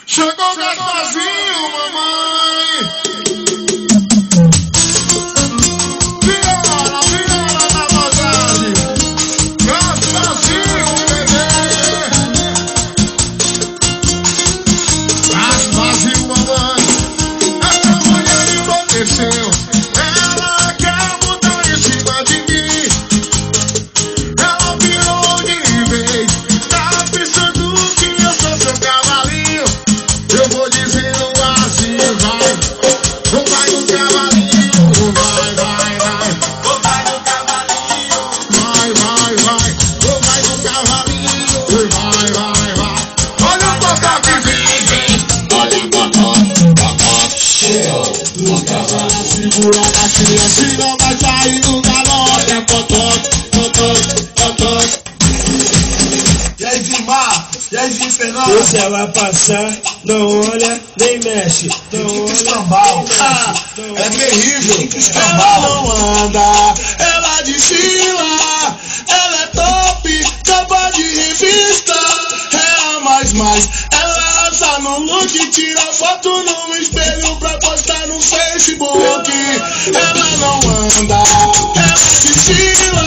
Chegou o Gasparzinho, mamãe. Viola da maldade. Gasparzinho, bebê. Gasparzinho, mamãe. Essa mulher enlouqueceu. Ela quer mudar em cima de mim. Ela virou de vez. Tá pensando que eu sou seu cavalinho. Eu vou dizendo assim, vai. Vai no cavalinho, vai, vai, vai. Vai no cavalinho, vai, vai, vai. Vai no cavalinho, vai, vai, vai. Olha o tocão que vem. Olha o tocão. No cavalo, segura na cria, senão vai sair no galope. É potoque, potoque, potoque. E aí, Vimar? E aí, Fernando? Você vai passar, não olha, nem mexe. Equipe escambau. É terrível. Equipe Ela escambau. não anda, ela desfila. Ela é top, capa de revista. É a mais. Ela assa no look, tira foto no espelho pra postar no Facebook. Ela não anda, ela desfila.